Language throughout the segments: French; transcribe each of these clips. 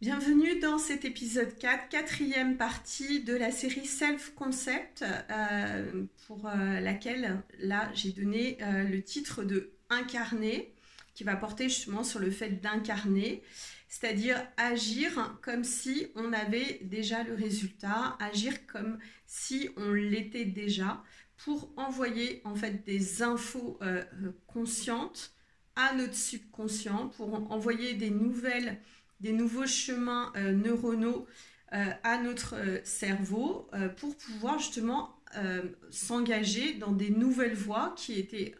Bienvenue dans cet épisode 4, quatrième partie de la série Self-Concept, pour laquelle, là, j'ai donné le titre de « Incarner », qui va porter justement sur le fait d'incarner, c'est-à-dire agir comme si on avait déjà le résultat, agir comme si on l'était déjà, pour envoyer en fait des infos conscientes à notre subconscient, pour envoyer des nouveaux chemins neuronaux à notre cerveau pour pouvoir justement s'engager dans des nouvelles voies qui étaient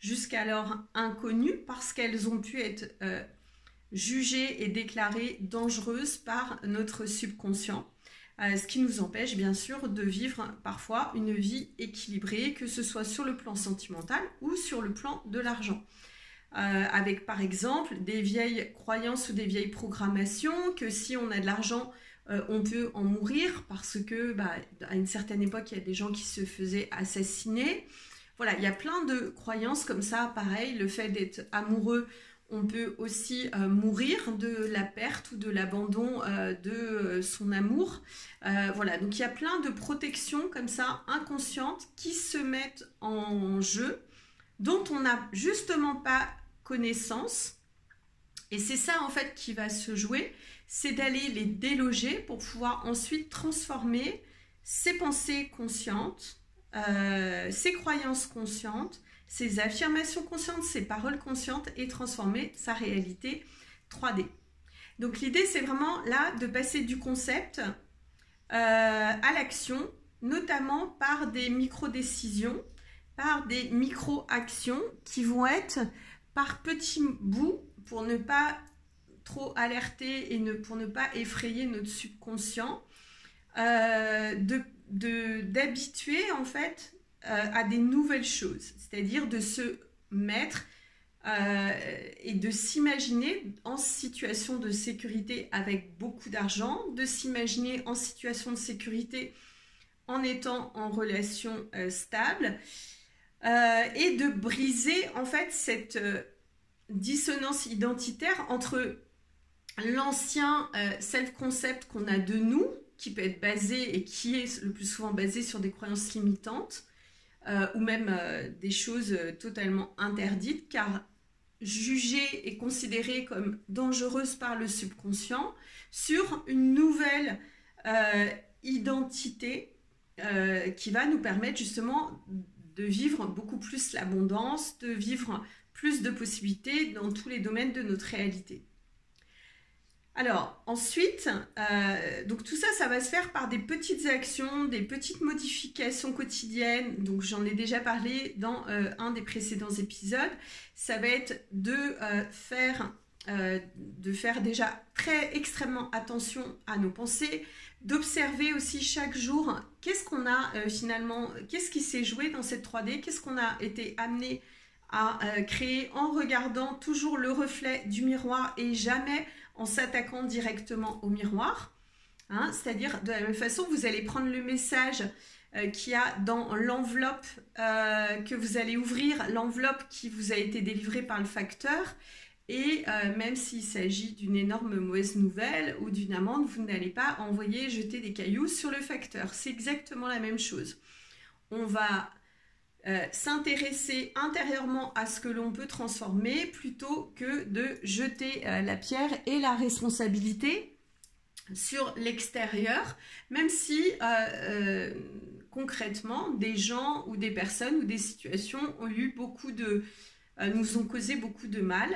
jusqu'alors inconnues parce qu'elles ont pu être jugées et déclarées dangereuses par notre subconscient. Ce qui nous empêche bien sûr de vivre parfois une vie équilibrée, que ce soit sur le plan sentimental ou sur le plan de l'argent. Avec par exemple des vieilles croyances ou des vieilles programmations que si on a de l'argent on peut en mourir parce que à une certaine époque il y a des gens qui se faisaient assassiner. Voilà, il y a plein de croyances comme ça. Pareil, le fait d'être amoureux, on peut aussi mourir de la perte ou de l'abandon de son amour. Voilà, donc il y a plein de protections comme ça inconscientes qui se mettent en jeu, dont on n'a justement pas connaissance. Et c'est ça en fait qui va se jouer, c'est d'aller les déloger pour pouvoir ensuite transformer ses pensées conscientes, ses croyances conscientes, ses affirmations conscientes, ses paroles conscientes et transformer sa réalité 3D. Donc l'idée c'est vraiment là de passer du concept à l'action, notamment par des micro-décisions, par des micro-actions qui vont être par petits bouts pour ne pas trop alerter et pour ne pas effrayer notre subconscient, d'habituer en fait à des nouvelles choses, c'est-à-dire de se mettre et de s'imaginer en situation de sécurité avec beaucoup d'argent, de s'imaginer en situation de sécurité en étant en relation stable, et de briser en fait cette dissonance identitaire entre l'ancien self-concept qu'on a de nous, qui peut être basé et qui est le plus souvent basé sur des croyances limitantes, ou même des choses totalement interdites, car jugées et considérées comme dangereuses par le subconscient, sur une nouvelle identité qui va nous permettre justement de vivre beaucoup plus l'abondance, de vivre plus de possibilités dans tous les domaines de notre réalité. Alors ensuite, donc tout ça, ça va se faire par des petites actions, des petites modifications quotidiennes. Donc j'en ai déjà parlé dans un des précédents épisodes. Ça va être de faire déjà extrêmement attention à nos pensées, d'observer aussi chaque jour qu'est-ce qu'on a finalement, qu'est-ce qui s'est joué dans cette 3D, qu'est-ce qu'on a été amené à créer en regardant toujours le reflet du miroir et jamais en s'attaquant directement au miroir. Hein, c'est-à-dire de la même façon, vous allez prendre le message qu'il y a dans l'enveloppe que vous allez ouvrir, l'enveloppe qui vous a été délivrée par le facteur. Et même s'il s'agit d'une énorme mauvaise nouvelle ou d'une amende, vous n'allez pas jeter des cailloux sur le facteur. C'est exactement la même chose. On va s'intéresser intérieurement à ce que l'on peut transformer plutôt que de jeter la pierre et la responsabilité sur l'extérieur, même si concrètement des gens ou des personnes ou des situations ont eu nous ont causé beaucoup de mal.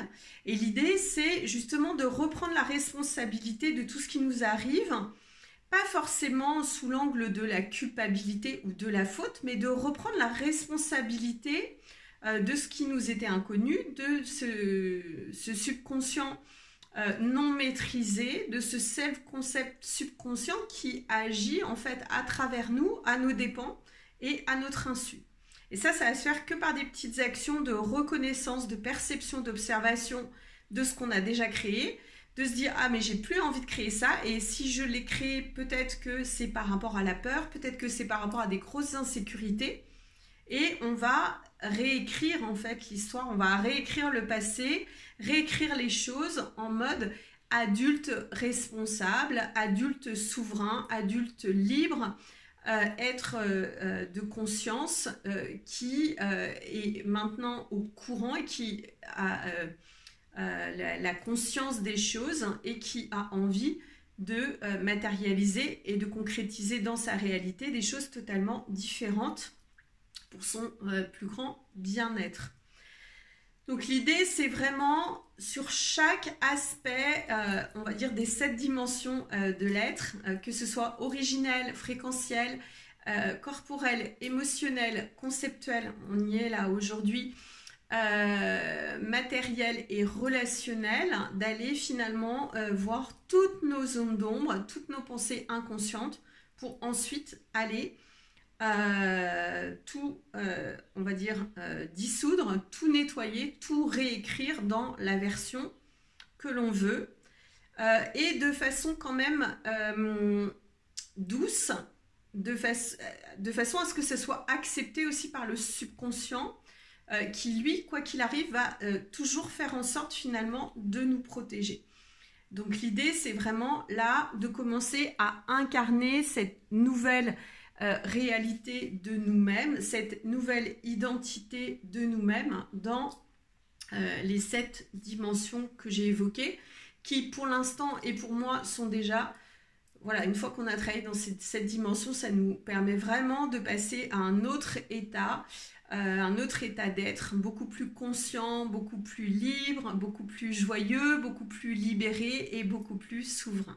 Et l'idée, c'est justement de reprendre la responsabilité de tout ce qui nous arrive, pas forcément sous l'angle de la culpabilité ou de la faute, mais de reprendre la responsabilité de ce qui nous était inconnu, de ce subconscient non maîtrisé, de ce self-concept subconscient qui agit en fait à travers nous, à nos dépens et à notre insu. Et ça va se faire que par des petites actions de reconnaissance, de perception, d'observation de ce qu'on a déjà créé, de se dire « Ah, mais j'ai plus envie de créer ça, et si je l'ai créé, peut-être que c'est par rapport à la peur, peut-être que c'est par rapport à des grosses insécurités. » Et on va réécrire en fait l'histoire, on va réécrire le passé, réécrire les choses en mode adulte responsable, adulte souverain, adulte libre, être de conscience qui est maintenant au courant et qui a la conscience des choses et qui a envie de matérialiser et de concrétiser dans sa réalité des choses totalement différentes pour son plus grand bien-être. Donc l'idée, c'est vraiment sur chaque aspect, on va dire des 7 dimensions de l'être, que ce soit originel, fréquentiel, corporel, émotionnel, conceptuel, on y est là aujourd'hui, matériel et relationnel, d'aller finalement voir toutes nos zones d'ombre, toutes nos pensées inconscientes, pour ensuite aller tout, on va dire, dissoudre, tout nettoyer, tout réécrire dans la version que l'on veut, et de façon quand même douce, de façon à ce que ce soit accepté aussi par le subconscient, qui lui, quoi qu'il arrive, va toujours faire en sorte finalement de nous protéger. Donc l'idée, c'est vraiment là de commencer à incarner cette nouvelle réalité de nous-mêmes, cette nouvelle identité de nous-mêmes dans les 7 dimensions que j'ai évoquées, qui pour l'instant et pour moi sont déjà, voilà, une fois qu'on a travaillé dans ces 7 dimensions, ça nous permet vraiment de passer à un autre état d'être, beaucoup plus conscient, beaucoup plus libre, beaucoup plus joyeux, beaucoup plus libéré et beaucoup plus souverain.